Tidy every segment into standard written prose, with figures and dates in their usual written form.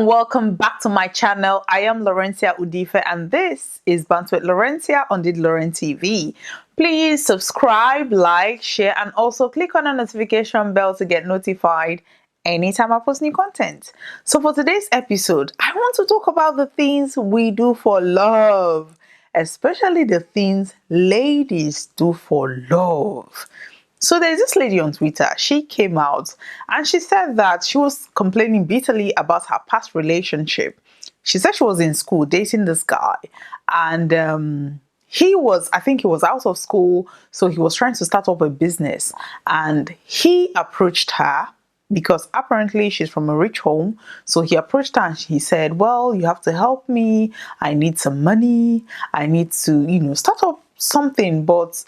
and welcome back to my channel. I am Lawrencia and this is Bantz with Lawrencia on the Lawrencia TV. Please subscribe, like, share, and also click on the notification bell to get notified anytime I post new content. So for today's episode, I want to talk about the things we do for love, especially the things ladies do for love. So there's this lady on Twitter. She came out and she said that she was complaining bitterly about her past relationship. She said she was in school dating this guy, and I think he was out of school, so he was trying to start up a business, and he approached her because apparently she's from a rich home. So he approached her and he said, well, you have to help me. I need some money. I need to, start up something, but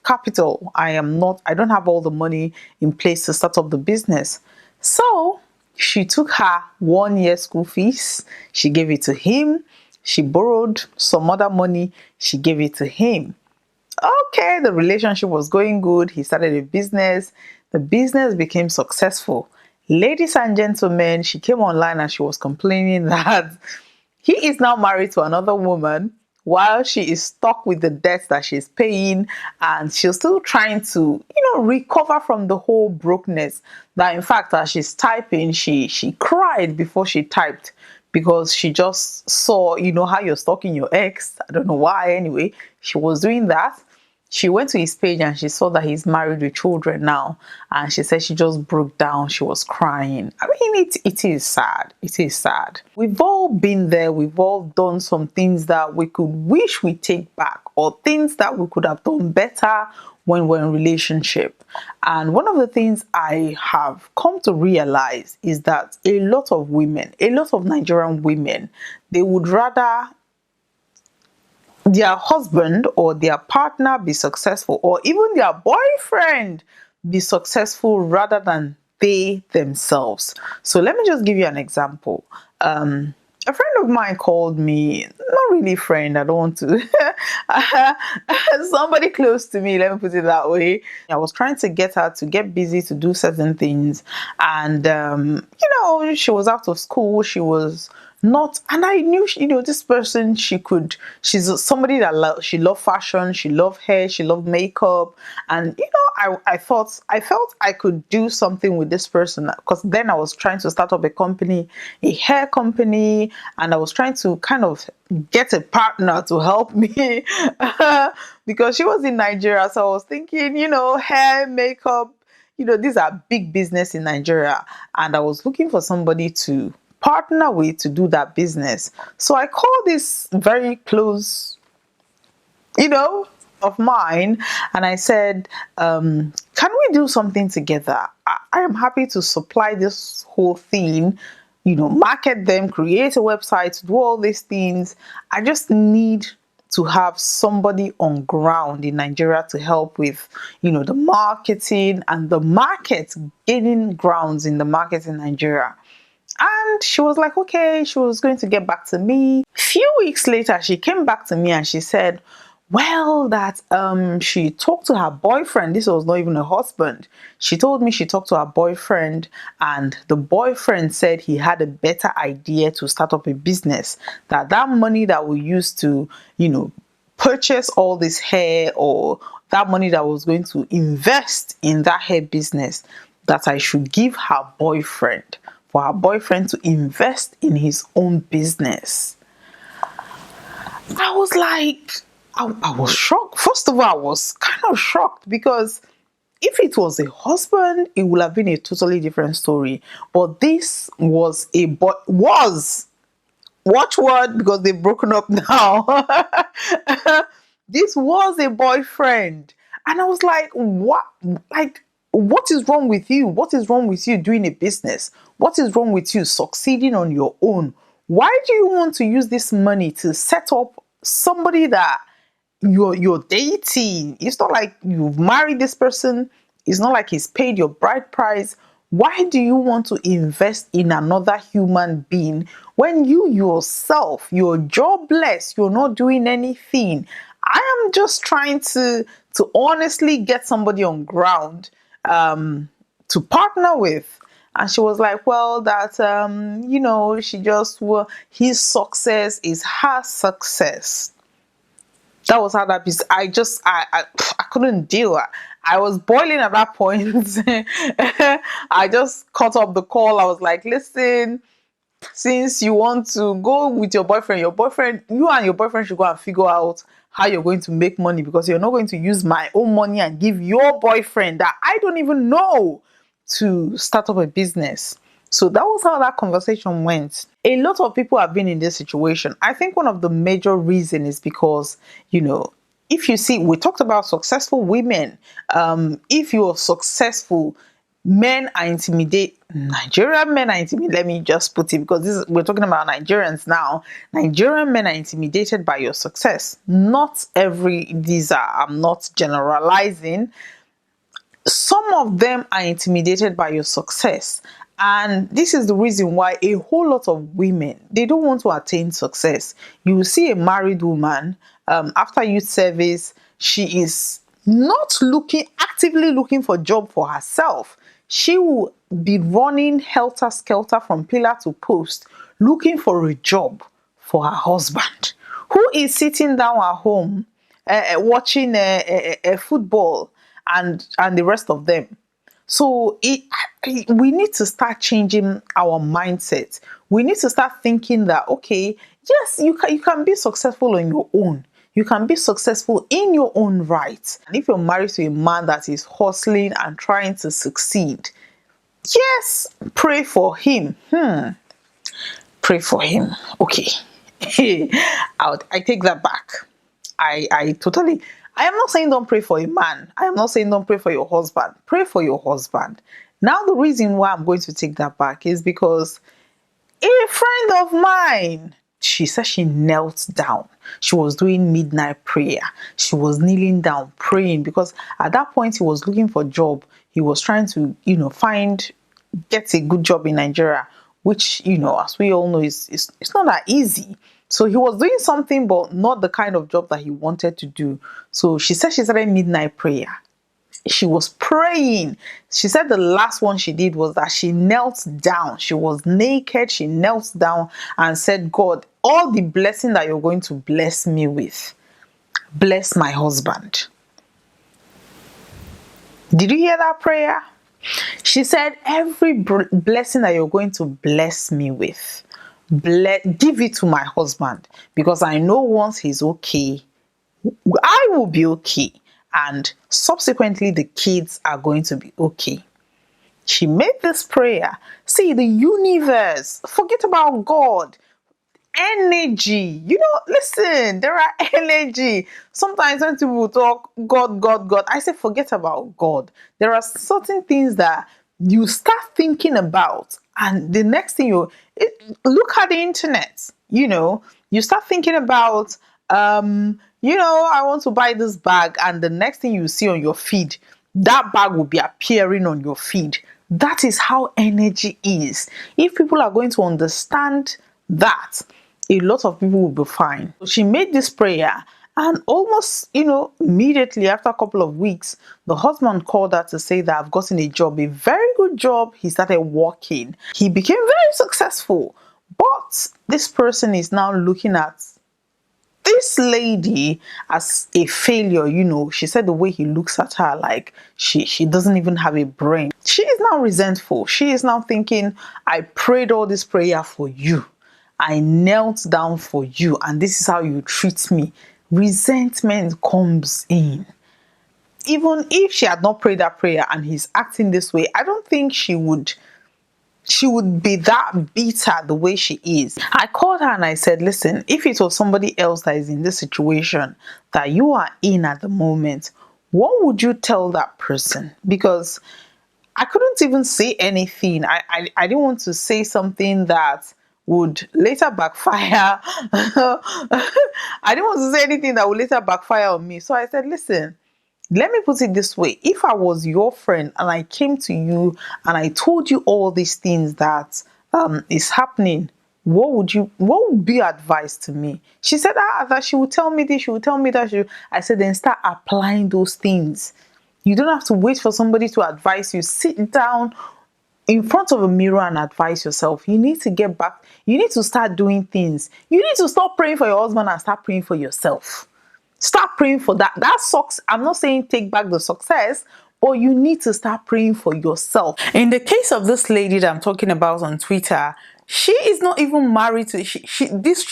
capital. I don't have all the money in place to start up the business. So she took her 1 year school fees. She gave it to him. She borrowed some other money. She gave it to him. Okay, the relationship was going good. He started a business. The business became successful. Ladies and gentlemen, she came online and she was complaining that he is now married to another woman while she is stuck with the debts that she's paying, and she's still trying to, recover from the whole brokenness. That in fact, as she's typing, she cried before she typed because she just saw, how you're stalking your ex. I don't know why. Anyway, she was doing that. She went to his page and she saw that he's married with children now. And she said she just broke down. She was crying. I mean, it is sad. It is sad. We've all been there. We've all done some things that we could wish we take back, or things that we could have done better when we're in a relationship. And one of the things I have come to realize is that a lot of Nigerian women, they would rather their husband or their partner be successful, or even their boyfriend be successful, rather than they themselves. So let me just give you an example. A friend of mine called me, not really a friend, I don't want to, somebody close to me, let me put it that way. I was trying to get her to get busy to do certain things, and she was out of school, she was not, and I knew, this person, she's somebody that she loved fashion, she loved hair, she loved makeup, and I felt I could do something with this person, because then I was trying to start up a hair company, and I was trying to kind of get a partner to help me because she was in Nigeria. So I was thinking, hair, makeup, these are big business in Nigeria, and I was looking for somebody to partner with to do that business. So I called this very close, of mine, and I said, can we do something together? I am happy to supply this whole thing, market them, create a website, do all these things. I just need to have somebody on ground in Nigeria to help with, the marketing and the market, gaining grounds in the market in Nigeria. And she was like, okay, she was going to get back to me. Few weeks later, she came back to me and she said, well, that she talked to her boyfriend. This was not even a husband. She told me she talked to her boyfriend, and the boyfriend said he had a better idea to start up a business. That money that we used to, purchase all this hair, or that money that was going to invest in that hair business, that I should give her boyfriend, for her boyfriend to invest in his own business. I was like, I was shocked. First of all, I was kind of shocked, because if it was a husband, it would have been a totally different story. But this was watch word, because they've broken up now. This was a boyfriend. And I was like, what? What is wrong with you? What is wrong with you doing a business? What is wrong with you succeeding on your own? Why do you want to use this money to set up somebody that you're dating? It's not like you've married this person. It's not like he's paid your bride price. Why do you want to invest in another human being when you yourself, you're jobless, you're not doing anything? I am just trying to honestly get somebody on ground to partner with. And she was like, well, that she just, well, his success is her success. That was how that piece. I couldn't deal. I was boiling at that point. I just cut off the call. I was like, listen, since you want to go with your boyfriend, you and your boyfriend should go and figure out how you're going to make money, because you're not going to use my own money and give your boyfriend that I don't even know to start up a business. So that was how that conversation went. A lot of people have been in this situation. I think one of the major reasons is because, if you see, we talked about successful women. If you're successful, men are intimidated. Nigerian men are intimidated. Let me just put it, because we're talking about Nigerians now. Nigerian men are intimidated by your success. I'm not generalizing. Some of them are intimidated by your success. And this is the reason why a whole lot of women, they don't want to attain success. You will see a married woman, after youth service, she is not actively looking for a job for herself. She will be running helter-skelter from pillar to post, looking for a job for her husband, who is sitting down at home, watching football and the rest of them. So we need to start changing our mindset. We need to start thinking that, okay, yes, you can be successful on your own. You can be successful in your own right. And if you're married to a man that is hustling and trying to succeed, yes, pray for him. Pray for him. Okay. I take that back. I am not saying don't pray for a man. I am not saying don't pray for your husband. Pray for your husband. Now, the reason why I'm going to take that back is because a friend of mine, she said she knelt down. She was doing midnight prayer. She was kneeling down praying, because at that point he was looking for a job. He was trying to, get a good job in Nigeria, which, as we all know, it's not that easy. So he was doing something, but not the kind of job that he wanted to do. So she said she started midnight prayer. She was praying. She said the last one she did was that she knelt down. She was naked. She knelt down and said, God, all the blessing that you're going to bless me with, bless my husband. Did you hear that prayer? She said, every blessing that you're going to bless me with, give it to my husband, because I know once he's okay, I will be okay, and subsequently the kids are going to be okay. She made this prayer. See, the universe, forget about God, energy, listen, there are energy. Sometimes when people talk God, I say forget about God. There are certain things that you start thinking about, and the next thing look at the internet, you start thinking about, I want to buy this bag, and the next thing you see on your feed, that bag will be appearing on your feed. That is how energy is. If people are going to understand that, a lot of people will be fine. So she made this prayer, and almost, immediately after a couple of weeks, the husband called her to say that I've gotten a job, a very good job. He started working. He became very successful. But this person is now looking at this lady as a failure. She said the way he looks at her, like she doesn't even have a brain. She is now resentful. She is now thinking, I prayed all this prayer for you. I knelt down for you, and this is how you treat me. Resentment comes in. Even if she had not prayed that prayer and he's acting this way, I don't think she would be that bitter the way she is. I called her and I said, listen, if it was somebody else that is in this situation that you are in at the moment, what would you tell that person? Because I couldn't even say anything. I didn't want to say something that would later backfire. I didn't want to say anything that would later backfire on me. So I said, listen, let me put it this way. If I was your friend and I came to you and I told you all these things that is happening, what would be your advice to me? She said that she would tell me this, she would tell me that. I said, then start applying those things. You don't have to wait for somebody to advise you. Sit down, in front of a mirror and advise yourself. You need to get back. You need to start doing things. You need to stop praying for your husband and start praying for yourself. Start praying for that. That sucks. I'm not saying take back the success, but you need to start praying for yourself. In the case of this lady that I'm talking about on Twitter, she is not even married to she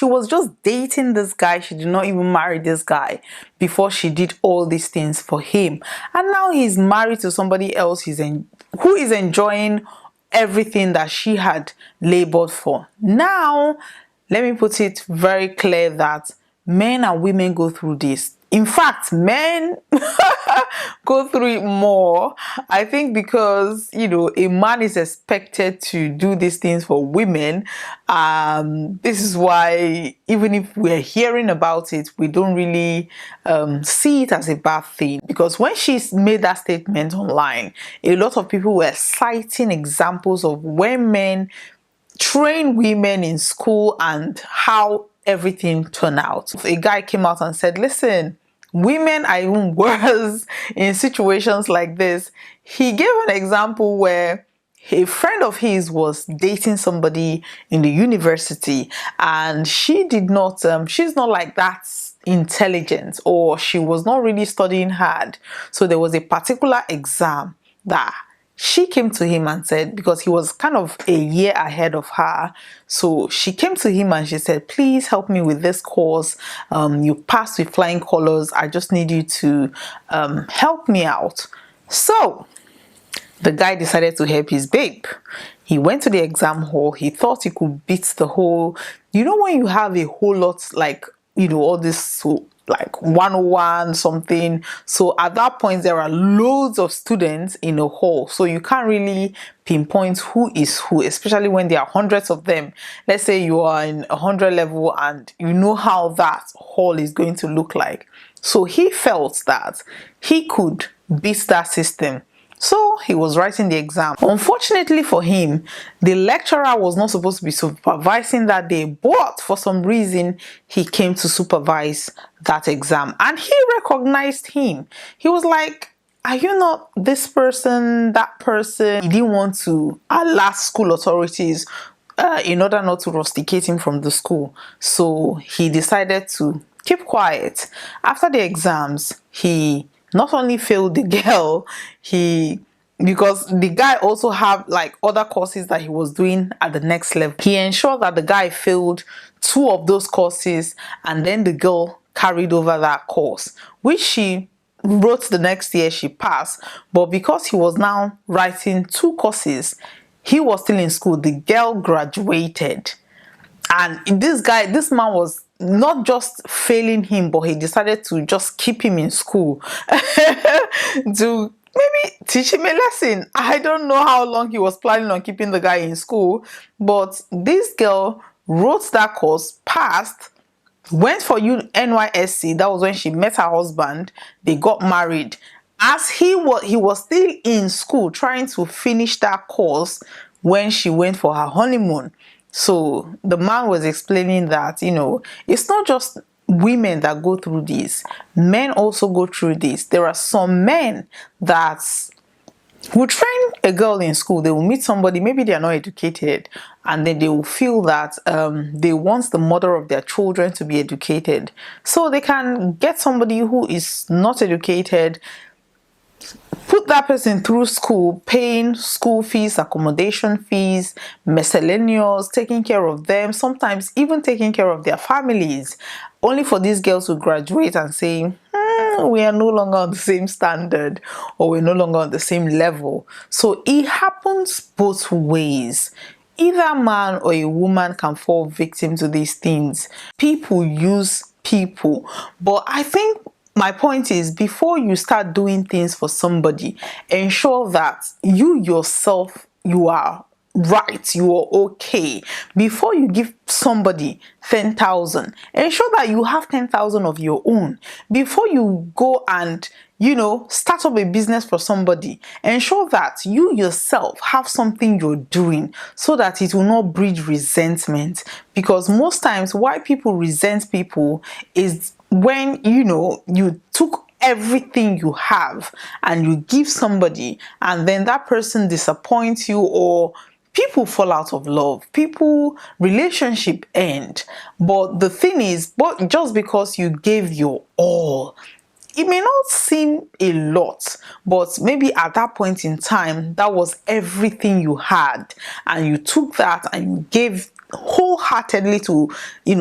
was just dating this guy. She did not even marry this guy before she did all these things for him, and now he's married to somebody else who is enjoying everything that she had labored for. Now, let me put it very clear that men and women go through this. In fact, men go through it more. I think because, a man is expected to do these things for women. This is why even if we're hearing about it, we don't really see it as a bad thing. Because when she's made that statement online, a lot of people were citing examples of when men train women in school and how everything turned out. A guy came out and said, listen, women are even worse in situations like this. He gave an example where a friend of his was dating somebody in the university, and she's not like that intelligent, or she was not really studying hard. So there was a particular exam that she came to him and said, because he was kind of a year ahead of her, so she came to him and she said, please help me with this course. You passed with flying colors. I just need you to help me out. So the guy decided to help his babe. He went to the exam hall. He thought he could beat the whole, when you have a whole lot, like, all this, so like 101 something. So at that point, there are loads of students in a hall. So you can't really pinpoint who is who, especially when there are hundreds of them. Let's say you are in 100 level and you know how that hall is going to look like. So he felt that he could beat that system. So he was writing the exam. Unfortunately for him, the lecturer was not supposed to be supervising that day, but for some reason, he came to supervise that exam and he recognized him. He was like, are you not this person, that person? He didn't want to alert school authorities in order not to rusticate him from the school. So he decided to keep quiet. After the exams, he not only failed the girl, because the guy also have like other courses that he was doing at the next level. He ensured that the guy failed 2 of those courses, and then the girl carried over that course, which she wrote the next year. She passed, but because he was now writing 2 courses, he was still in school. The girl graduated, and this man was not just failing him, but he decided to just keep him in school to maybe teach him a lesson. I don't know how long he was planning on keeping the guy in school, but this girl wrote that course, passed, went for NYSC. That was when she met her husband. They got married. As he was still in school trying to finish that course when she went for her honeymoon. So the man was explaining that, it's not just women that go through this. Men also go through this. There are some men that will train a girl in school. They will meet somebody, maybe they are not educated, and then they will feel that they want the mother of their children to be educated. So they can get somebody who is not educated, put that person through school, paying school fees, accommodation fees, miscellaneous, taking care of them, sometimes even taking care of their families, only for these girls to graduate and say, we are no longer on the same standard, or we're no longer on the same level. So it happens both ways. Either man or a woman can fall victim to these things. People use people. But I think my point is, before you start doing things for somebody, ensure that you yourself, you are right, you are okay. Before you give somebody 10,000, ensure that you have 10,000 of your own. Before you go and start up a business for somebody, ensure that you yourself have something you're doing so that it will not breed resentment. Because most times why people resent people is when you took everything you have and you give somebody, and then that person disappoints you, or people fall out of love, relationship end. But the thing is, but just because you gave your all, it may not seem a lot, but maybe at that point in time, that was everything you had, and you took that and you gave wholeheartedly to,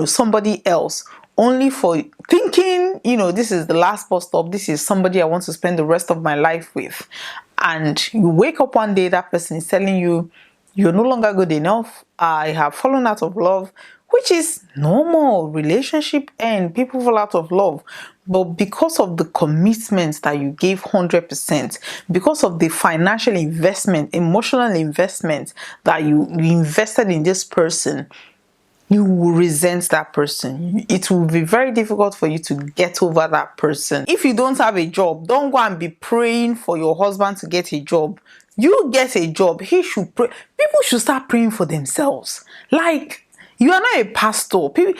somebody else, only for thinking, this is the last bus stop, this is somebody I want to spend the rest of my life with. And you wake up one day, that person is telling you, you're no longer good enough, I have fallen out of love, which is normal. Relationship end, people fall out of love. But because of the commitment that you gave 100%, because of the financial investment, emotional investment that you invested in this person, you will resent that person. It will be very difficult for you to get over that person. If you don't have a job, don't go and be praying for your husband to get a job. You get a job, he should pray. People should start praying for themselves. Like, you are not a pastor. People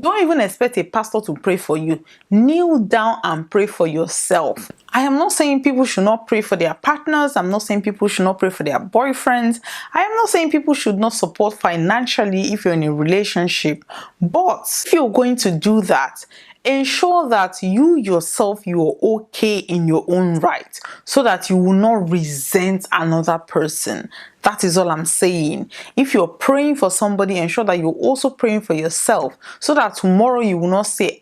don't even expect a pastor to pray for you. Kneel down and pray for yourself. I am not saying people should not pray for their partners. I'm not saying people should not pray for their boyfriends. I am not saying people should not support financially if you're in a relationship. But if you're going to do that, ensure that you yourself, you're okay in your own right, so that you will not resent another person. That is all I'm saying. If you're praying for somebody, ensure that you're also praying for yourself, so that tomorrow you will not say,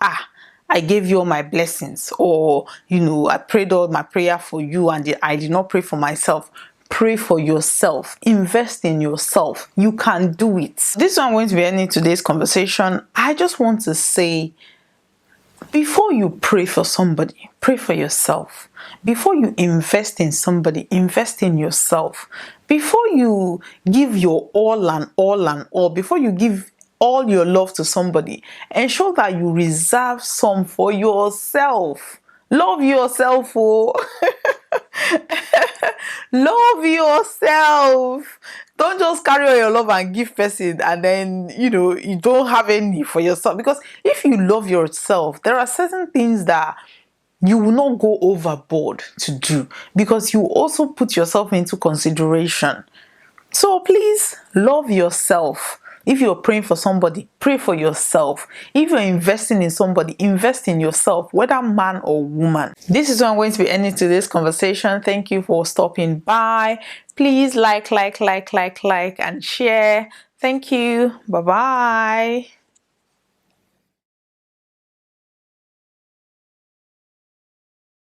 I gave you all my blessings, or, I prayed all my prayer for you and I did not pray for myself. Pray for yourself. Invest in yourself. You can do it. This is what I'm going to be ending today's conversation. I just want to say, before you pray for somebody, pray for yourself. Before you invest in somebody, invest in yourself. Before you give your all and all and all, before you give all your love to somebody, ensure that you reserve some for yourself. Love yourself, oh. Love yourself. Don't just carry all your love and give person, and then you don't have any for yourself. Because if you love yourself, there are certain things that you will not go overboard to do, because you also put yourself into consideration. So please love yourself. If you're praying for somebody, pray for yourself. If you're investing in somebody, invest in yourself, whether man or woman. This is what I'm going to be ending today's conversation. Thank you for stopping by. Please like, and share. Thank you. Bye-bye.